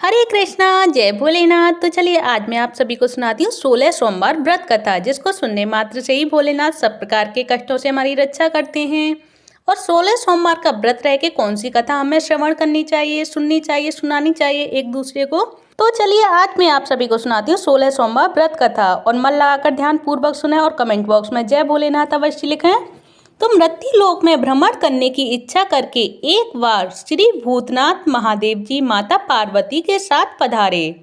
हरे कृष्णा, जय भोलेनाथ। तो चलिए आज मैं आप सभी को सुनाती हूँ 16 सोमवार व्रत कथा, जिसको सुनने मात्र से ही भोलेनाथ सब प्रकार के कष्टों से हमारी रक्षा करते हैं। और 16 सोमवार का व्रत रह के कौन सी कथा हमें श्रवण करनी चाहिए, सुननी चाहिए, सुनानी चाहिए एक दूसरे को। तो चलिए आज मैं आप सभी को सुनाती हूँ 16 सोमवार व्रत कथा। और मन लगाकर ध्यान पूर्वक सुने और कमेंट बॉक्स में जय भोलेनाथ अवश्य लिखें। तो मृत्यु लोक में भ्रमण करने की इच्छा करके एक बार श्री भूतनाथ महादेव जी माता पार्वती के साथ पधारे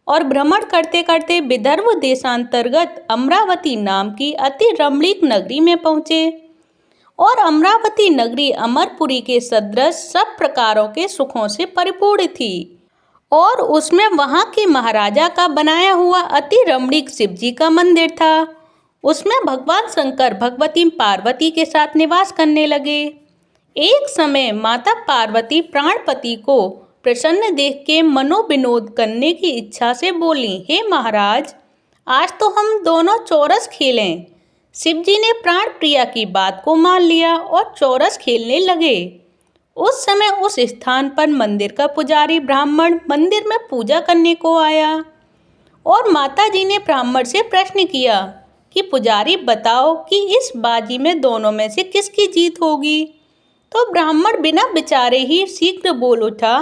और भ्रमण करते करते विदर्भ देशांतर्गत अमरावती नाम की अति रमणीक नगरी में पहुँचे। और अमरावती नगरी अमरपुरी के सदृश सब प्रकारों के सुखों से परिपूर्ण थी। और उसमें वहाँ के महाराजा का बनाया हुआ अति रमणीक शिव जी का मंदिर था। उसमें भगवान शंकर भगवती पार्वती के साथ निवास करने लगे। एक समय माता पार्वती प्राणपति को प्रसन्न देख के मनोविनोद करने की इच्छा से बोली, हे महाराज, आज तो हम दोनों चौरस खेलें। शिव जी ने प्राण प्रिया की बात को मान लिया और चौरस खेलने लगे। उस समय उस स्थान पर मंदिर का पुजारी ब्राह्मण मंदिर में पूजा करने को आया। और माता जी ने ब्राह्मण से प्रश्न किया कि पुजारी बताओ कि इस बाजी में दोनों में से किसकी जीत होगी। तो ब्राह्मण बिना विचारे ही शीघ्र बोल उठा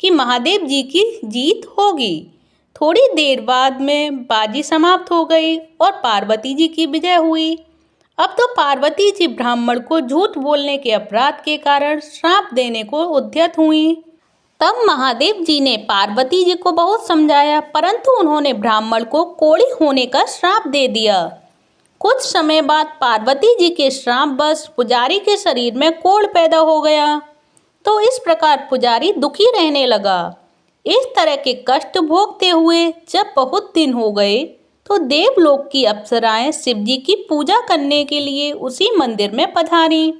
कि महादेव जी की जीत होगी। थोड़ी देर बाद में बाजी समाप्त हो गई और पार्वती जी की विजय हुई। अब तो पार्वती जी ब्राह्मण को झूठ बोलने के अपराध के कारण श्राप देने को उद्यत हुई। तब महादेव जी ने पार्वती जी को बहुत समझाया, परंतु उन्होंने ब्राह्मण को कोढ़ी होने का श्राप दे दिया। कुछ समय बाद पार्वती जी के श्रापवश पुजारी के शरीर में कोढ़ पैदा हो गया। तो इस प्रकार पुजारी दुखी रहने लगा। इस तरह के कष्ट भोगते हुए जब बहुत दिन हो गए तो देवलोक की अप्सराएं शिव जी की पूजा करने के लिए उसी मंदिर में पधारी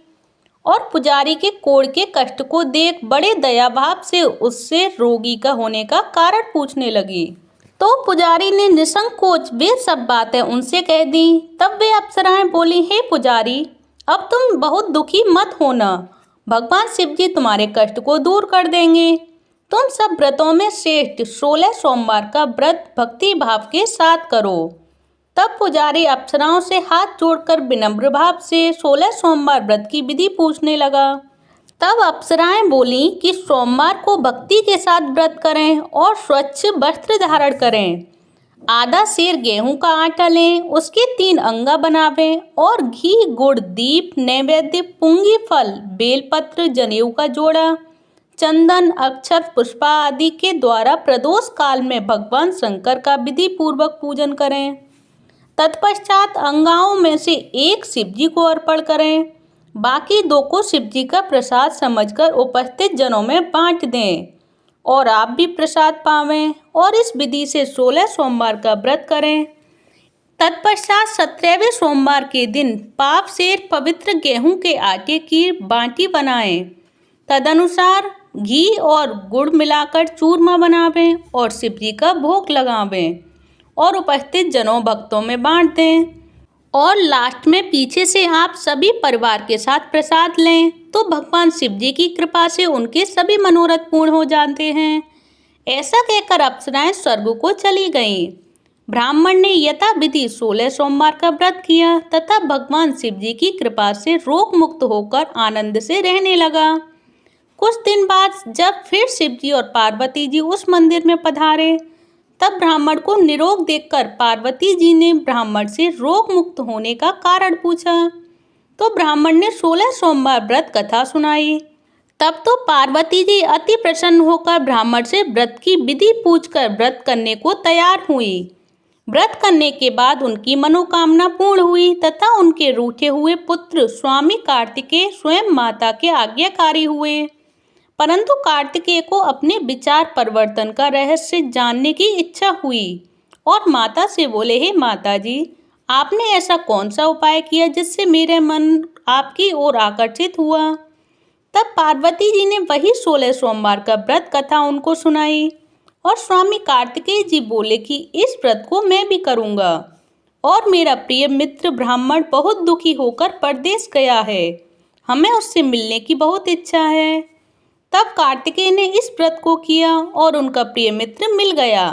और पुजारी के कोढ़ के कष्ट को देख बड़े दया भाव से उससे रोगी का होने का कारण पूछने लगी। तो पुजारी ने निसंकोच वे सब बातें उनसे कह दी। तब वे अप्सराएं बोली, हे पुजारी, अब तुम बहुत दुखी मत होना, भगवान शिव जी तुम्हारे कष्ट को दूर कर देंगे। तुम सब व्रतों में श्रेष्ठ 16 सोमवार का व्रत भक्ति भाव के साथ करो। तब पुजारी अप्सराओं से हाथ जोड़कर विनम्र भाव से 16 सोमवार व्रत की विधि पूछने लगा। तब अप्सराएं बोली कि सोमवार को भक्ति के साथ व्रत करें और स्वच्छ वस्त्र धारण करें। आधा सेर गेहूं का आटा लें, उसके 3 अंगा बनावें और घी, गुड़, दीप, नैवेद्य, पुंगी फल, बेलपत्र, जनेऊ का जोड़ा, चंदन, अक्षत, पुष्पा आदि के द्वारा प्रदोष काल में भगवान शंकर का विधि पूर्वक पूजन करें। तत्पश्चात अंगाओं में से एक शिव जी को अर्पण करें, बाकी 2 को शिव जी का प्रसाद समझकर उपस्थित जनों में बांट दें और आप भी प्रसाद पावें। और इस विधि से 16 सोमवार का व्रत करें। तत्पश्चात 17वें सोमवार के दिन पाव सेर पवित्र गेहूं के आटे की बाटी बनाएं। तदनुसार घी और गुड़ मिलाकर चूरमा बनावें और शिव जी का भोग लगावें और उपस्थित जनों भक्तों में बांट दें। और लास्ट में पीछे से आप सभी परिवार के साथ प्रसाद लें तो भगवान शिव जी की कृपा से उनके सभी मनोरथ पूर्ण हो जाते हैं। ऐसा कहकर अप्सराएं स्वर्ग को चली गईं। ब्राह्मण ने यथाविधि 16 सोमवार का व्रत किया तथा भगवान शिव जी की कृपा से रोग मुक्त होकर आनंद से रहने लगा। कुछ दिन बाद जब फिर शिव जी और पार्वती जी उस मंदिर में पधारे, तब ब्राह्मण को निरोग देखकर पार्वती जी ने ब्राह्मण से रोग मुक्त होने का कारण पूछा। तो ब्राह्मण ने 16 सोमवार व्रत कथा सुनाई। तब तो पार्वती जी अति प्रसन्न होकर ब्राह्मण से व्रत की विधि पूछकर व्रत करने को तैयार हुई। व्रत करने के बाद उनकी मनोकामना पूर्ण हुई तथा उनके रूठे हुए पुत्र स्वामी कार्तिकेय स्वयं माता के आज्ञाकारी हुए। परंतु कार्तिकेय को अपने विचार परिवर्तन का रहस्य जानने की इच्छा हुई और माता से बोले, हे माता जी, आपने ऐसा कौन सा उपाय किया जिससे मेरे मन आपकी ओर आकर्षित हुआ। तब पार्वती जी ने वही 16 सोमवार का व्रत कथा उनको सुनाई और स्वामी कार्तिकेय जी बोले कि इस व्रत को मैं भी करूँगा और मेरा प्रिय मित्र ब्राह्मण बहुत दुखी होकर परदेश गया है, हमें उससे मिलने की बहुत इच्छा है। तब कार्तिकेय ने इस व्रत को किया और उनका प्रिय मित्र मिल गया।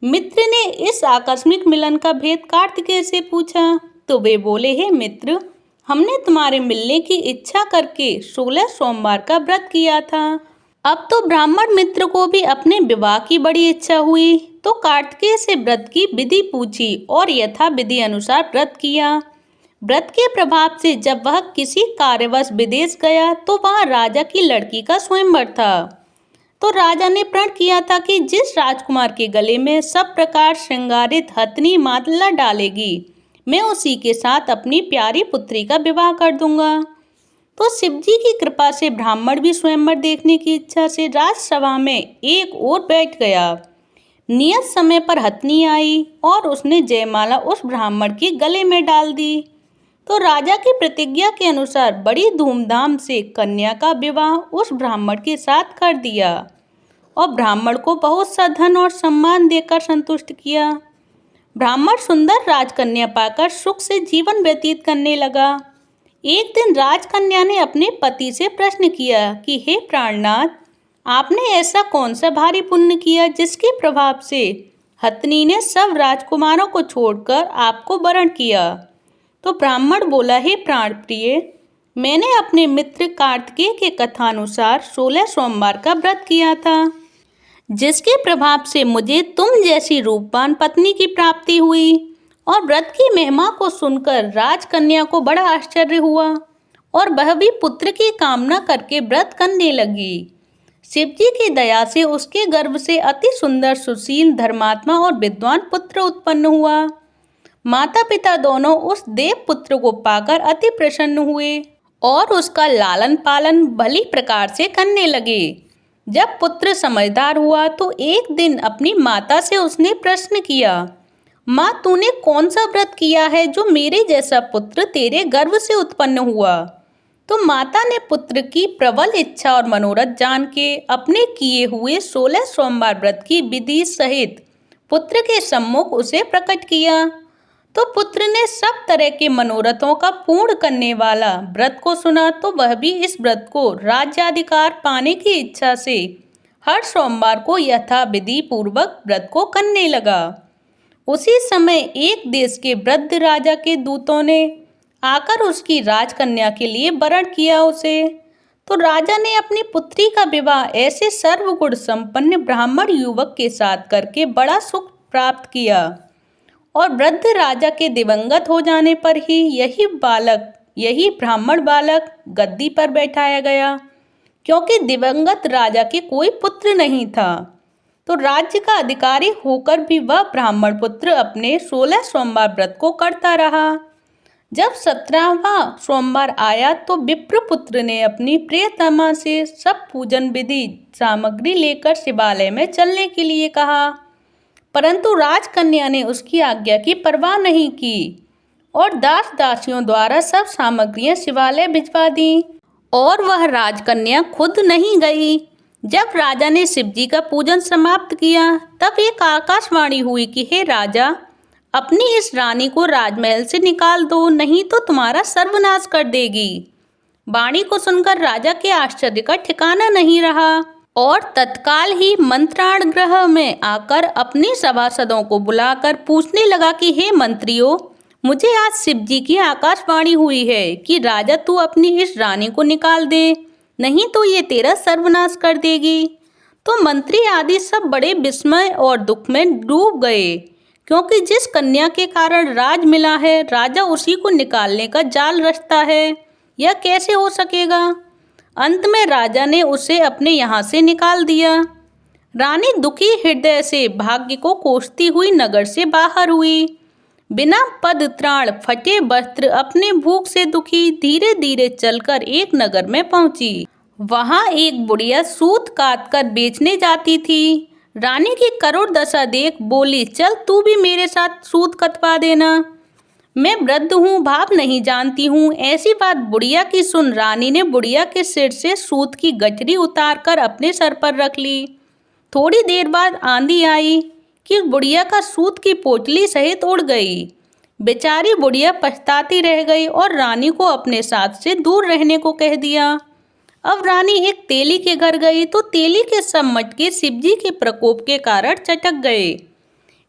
मित्र ने इस आकस्मिक मिलन का भेद कार्तिकेय से पूछा तो वे बोले, हे मित्र, हमने तुम्हारे मिलने की इच्छा करके 16 सोमवार का व्रत किया था। अब तो ब्राह्मण मित्र को भी अपने विवाह की बड़ी इच्छा हुई, तो कार्तिकेय से व्रत की विधि पूछी और यथा विधि अनुसार व्रत किया। व्रत के प्रभाव से जब वह किसी कार्यवश विदेश गया तो वहाँ राजा की लड़की का स्वयंवर था। तो राजा ने प्रण किया था कि जिस राजकुमार के गले में सब प्रकार श्रृंगारित हथनी माला डालेगी, मैं उसी के साथ अपनी प्यारी पुत्री का विवाह कर दूंगा। तो शिवजी की कृपा से ब्राह्मण भी स्वयंवर देखने की इच्छा से राजसभा में एक ओर बैठ गया। नियत समय पर हथनी आई और उसने जयमाला उस ब्राह्मण के गले में डाल दी। तो राजा की प्रतिज्ञा के अनुसार बड़ी धूमधाम से कन्या का विवाह उस ब्राह्मण के साथ कर दिया और ब्राह्मण को बहुत सा धन और सम्मान देकर संतुष्ट किया। ब्राह्मण सुंदर राजकन्या पाकर सुख से जीवन व्यतीत करने लगा। एक दिन राजकन्या ने अपने पति से प्रश्न किया कि हे प्राणनाथ, आपने ऐसा कौन सा भारी पुण्य किया जिसके प्रभाव से हथनी ने सब राजकुमारों को छोड़कर आपको वरण किया। तो ब्राह्मण बोला, हे प्राण प्रिय, मैंने अपने मित्र कार्तिकेय के कथानुसार 16 सोमवार का व्रत किया था, जिसके प्रभाव से मुझे तुम जैसी रूपवान पत्नी की प्राप्ति हुई। और व्रत की महिमा को सुनकर राजकन्या को बड़ा आश्चर्य हुआ और वह भी पुत्र की कामना करके व्रत करने लगी। शिवजी की दया से उसके गर्भ से अति सुंदर, सुशील, धर्मात्मा और विद्वान पुत्र उत्पन्न हुआ। माता पिता दोनों उस देव पुत्र को पाकर अति प्रसन्न हुए और उसका लालन पालन भली प्रकार से करने लगे। जब पुत्र समझदार हुआ तो एक दिन अपनी माता से उसने प्रश्न किया, माँ, तूने कौन सा व्रत किया है जो मेरे जैसा पुत्र तेरे गर्भ से उत्पन्न हुआ? तो माता ने पुत्र की प्रबल इच्छा और मनोरथ जान के अपने किए हुए 16 सोमवार व्रत की विधि सहित पुत्र के सम्मुख उसे प्रकट किया। तो पुत्र ने सब तरह के मनोरथों का पूर्ण करने वाला व्रत को सुना तो वह भी इस व्रत को राज्याधिकार पाने की इच्छा से हर सोमवार को यथा विधि पूर्वक व्रत को करने लगा। उसी समय एक देश के वृद्ध राजा के दूतों ने आकर उसकी राजकन्या के लिए वरण किया उसे। तो राजा ने अपनी पुत्री का विवाह ऐसे सर्वगुण संपन्न ब्राह्मण युवक के साथ करके बड़ा सुख प्राप्त किया। और वृद्ध राजा के दिवंगत हो जाने पर ही यही ब्राह्मण बालक गद्दी पर बैठाया गया, क्योंकि दिवंगत राजा के कोई पुत्र नहीं था। तो राज्य का अधिकारी होकर भी वह ब्राह्मण पुत्र अपने 16 सोमवार व्रत को करता रहा। जब 17वां सोमवार आया तो विप्रपुत्र ने अपनी प्रियतमा से सब पूजन विधि सामग्री लेकर शिवालय में चलने के लिए कहा, परंतु राजकन्या ने उसकी आज्ञा की परवाह नहीं की और दास दासियों द्वारा सब सामग्रियां शिवालय भिजवा दी और वह राजकन्या खुद नहीं गई। जब राजा ने शिवजी का पूजन समाप्त किया तब एक आकाशवाणी हुई कि हे राजा, अपनी इस रानी को राजमहल से निकाल दो, नहीं तो तुम्हारा सर्वनाश कर देगी। वाणी को सुनकर राजा के आश्चर्य का ठिकाना नहीं रहा और तत्काल ही मंत्राण गृह में आकर अपने सभासदों को बुलाकर पूछने लगा कि हे मंत्रियों, मुझे आज शिवजी की आकाशवाणी हुई है कि राजा तू अपनी इस रानी को निकाल दे, नहीं तो ये तेरा सर्वनाश कर देगी। तो मंत्री आदि सब बड़े विस्मय और दुख में डूब गए, क्योंकि जिस कन्या के कारण राज मिला है राजा उसी को निकालने का जाल रचता है, यह कैसे हो सकेगा। अंत में राजा ने उसे अपने यहाँ से निकाल दिया। रानी दुखी हृदय से भाग्य को कोसती हुई नगर से बाहर हुई। बिना पद त्राण, फटे वस्त्र, अपने भूख से दुखी धीरे धीरे चलकर एक नगर में पहुंची। वहां एक बुढ़िया सूत काट कर बेचने जाती थी। रानी की करुण दशा देख बोली, चल तू भी मेरे साथ सूत कतवा देना। मैं वृद्ध हूँ, भाव नहीं जानती हूँ। ऐसी बात बुढ़िया की सुन रानी ने बुढ़िया के सिर से सूत की गठरी उतारकर अपने सर पर रख ली। थोड़ी देर बाद आंधी आई कि बुढ़िया का सूत की पोटली सहित उड़ गई। बेचारी बुढ़िया पछताती रह गई और रानी को अपने साथ से दूर रहने को कह दिया। अब रानी एक तेली के घर गई तो तेली के सब मटके शिवजी के प्रकोप के कारण चटक गए।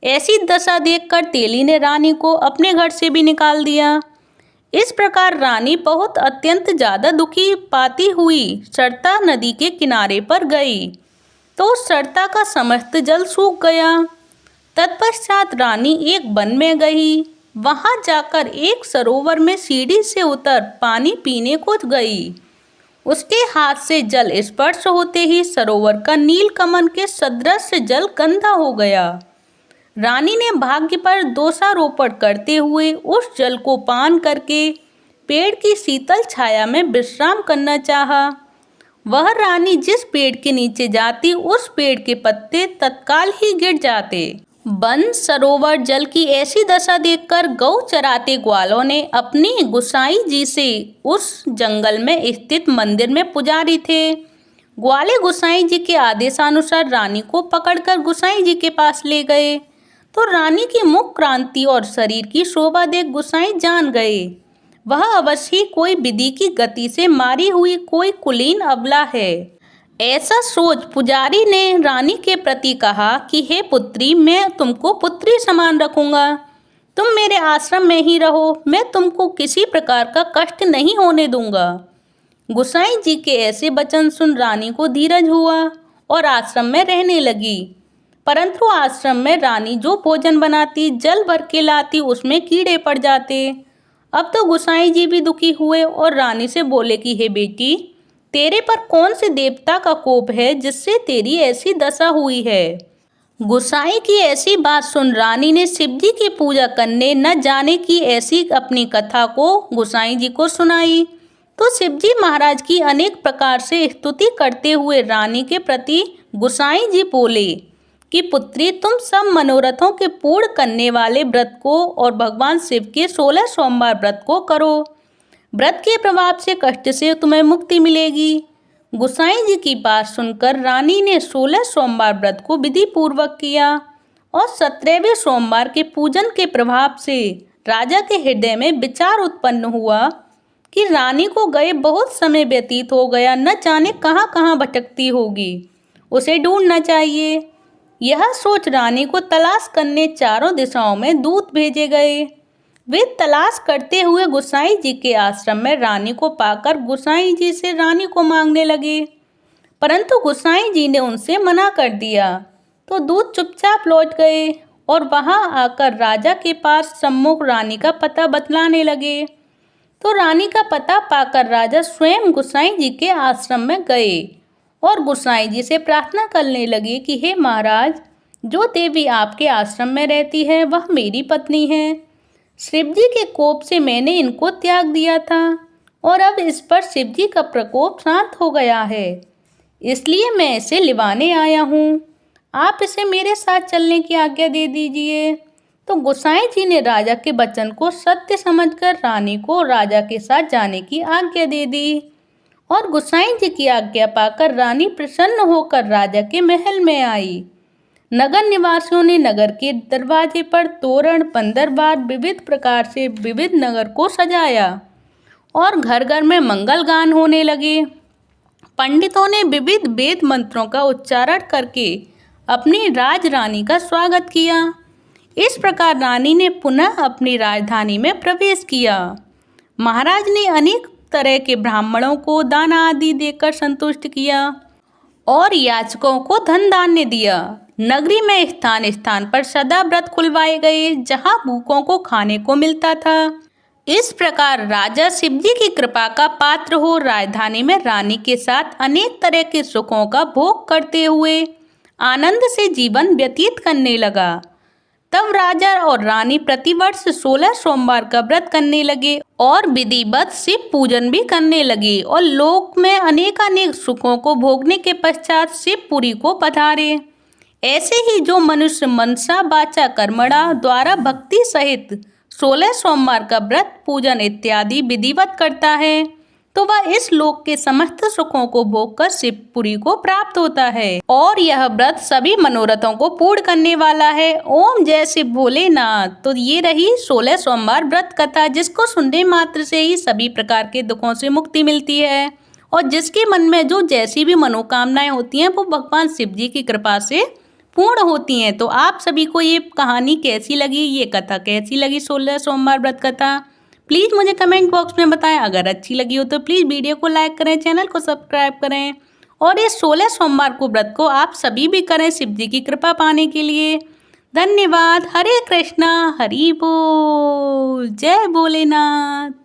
ऐसी दशा देखकर तेली ने रानी को अपने घर से भी निकाल दिया। इस प्रकार रानी बहुत अत्यंत ज्यादा दुखी पाती हुई सरता नदी के किनारे पर गई तो सरता का समस्त जल सूख गया। तत्पश्चात रानी एक वन में गई। वहां जाकर एक सरोवर में सीढ़ी से उतर पानी पीने को गई। उसके हाथ से जल स्पर्श होते ही सरोवर का नीलकमल के सदृश जल गंदा हो गया। रानी ने भाग्य पर दोषारोपण करते हुए उस जल को पान करके पेड़ की शीतल छाया में विश्राम करना चाहा। वह रानी जिस पेड़ के नीचे जाती उस पेड़ के पत्ते तत्काल ही गिर जाते। वन सरोवर जल की ऐसी दशा देखकर गौ चराते ग्वालों ने अपनी गुसाई जी से उस जंगल में स्थित मंदिर में पुजारी थे। ग्वाले गुसाई जी के आदेशानुसार रानी को पकड़कर गुसाई जी के पास ले गए तो रानी की मुख क्रांति और शरीर की शोभा देख गुसाई जान गए वह अवश्य ही कोई विधि की गति से मारी हुई कोई कुलीन अबला है। ऐसा सोच पुजारी ने रानी के प्रति कहा कि हे पुत्री, मैं तुमको पुत्री समान रखूंगा। तुम मेरे आश्रम में ही रहो, मैं तुमको किसी प्रकार का कष्ट नहीं होने दूंगा। गुसाई जी के ऐसे वचन सुन रानी को धीरज हुआ और आश्रम में रहने लगी। परंतु आश्रम में रानी जो भोजन बनाती जल भर के लाती उसमें कीड़े पड़ जाते। अब तो गुसाई जी भी दुखी हुए और रानी से बोले कि हे बेटी, तेरे पर कौन से देवता का कोप है जिससे तेरी ऐसी दशा हुई है। गुसाई की ऐसी बात सुन रानी ने शिवजी की पूजा करने न जाने की ऐसी अपनी कथा को गुसाई जी को सुनाई तो शिवजी महाराज की अनेक प्रकार से स्तुति करते हुए रानी के प्रति गुसाई जी बोले कि पुत्री, तुम सब मनोरथों के पूर्ण करने वाले व्रत को और भगवान शिव के 16 सोमवार व्रत को करो। व्रत के प्रभाव से कष्ट से तुम्हें मुक्ति मिलेगी। गुसाई जी की बात सुनकर रानी ने 16 सोमवार व्रत को विधि पूर्वक किया और 17वें सोमवार के पूजन के प्रभाव से राजा के हृदय में विचार उत्पन्न हुआ कि रानी को गए बहुत समय व्यतीत हो गया, न जाने कहाँ कहाँ भटकती होगी, उसे ढूंढना चाहिए। यह सोच रानी को तलाश करने चारों दिशाओं में दूत भेजे गए। वे तलाश करते हुए गुसाई जी के आश्रम में रानी को पाकर गुसाई जी से रानी को मांगने लगे, परंतु गुसाई जी ने उनसे मना कर दिया तो दूत चुपचाप लौट गए और वहां आकर राजा के पास सम्मुख रानी का पता बतलाने लगे। तो रानी का पता पाकर राजा स्वयं गुसाई जी के आश्रम में गए और गुसाई जी से प्रार्थना करने लगे कि हे महाराज, जो देवी आपके आश्रम में रहती है वह मेरी पत्नी है। शिवजी के कोप से मैंने इनको त्याग दिया था और अब इस पर शिवजी का प्रकोप शांत हो गया है, इसलिए मैं इसे लिवाने आया हूँ। आप इसे मेरे साथ चलने की आज्ञा दे दीजिए। तो गोसाई जी ने राजा के वचन को सत्य समझकर रानी को राजा के साथ जाने की आज्ञा दे दी और गोसाई जी की आज्ञा पाकर रानी प्रसन्न होकर राजा के महल में आई। नगर निवासियों ने नगर के दरवाजे पर तोरण पंदरबार विविध प्रकार से विविध नगर को सजाया और घर घर में मंगल गान होने लगे। पंडितों ने विविध वेद मंत्रों का उच्चारण करके अपनी राजरानी का स्वागत किया। इस प्रकार रानी ने पुनः अपनी राजधानी में प्रवेश किया। महाराज ने अनेक तरह के ब्राह्मणों को दान आदि देकर संतुष्ट किया और याचकों को धन धान्य दिया। नगरी में स्थान स्थान पर सदा व्रत खुलवाए गए जहां भूखों को खाने को मिलता था। इस प्रकार राजा शिवजी की कृपा का पात्र हो राजधानी में रानी के साथ अनेक तरह के सुखों का भोग करते हुए आनंद से जीवन व्यतीत करने लगा। तब राजा और रानी प्रतिवर्ष 16 सोमवार का व्रत करने लगे और विधिवत शिव पूजन भी करने लगे और लोक में अनेकानेक सुखों को भोगने के पश्चात शिवपुरी को पधारे। ऐसे ही जो मनुष्य मनसा वाचा कर्मणा द्वारा भक्ति सहित 16 सोमवार का व्रत पूजन इत्यादि विधिवत करता है तो वह इस लोक के समस्त सुखों को भोगकर शिवपुरी को प्राप्त होता है और यह व्रत सभी मनोरथों को पूर्ण करने वाला है। ओम जय शिव भोलेनाथ। तो ये रही 16 सोमवार व्रत कथा, जिसको सुनने मात्र से ही सभी प्रकार के दुखों से मुक्ति मिलती है और जिसके मन में जो जैसी भी मनोकामनाएं होती हैं वो भगवान शिव जी की कृपा से पूर्ण होती हैं। तो आप सभी को ये कहानी कैसी लगी, ये कथा कैसी लगी, 16 सोमवार व्रत कथा, प्लीज़ मुझे कमेंट बॉक्स में बताएं। अगर अच्छी लगी हो तो प्लीज़ वीडियो को लाइक करें, चैनल को सब्सक्राइब करें और ये 16 सोमवार को व्रत को आप सभी भी करें शिव जी की कृपा पाने के लिए। धन्यवाद। हरे कृष्णा, हरि बोल, जय भोलेनाथ।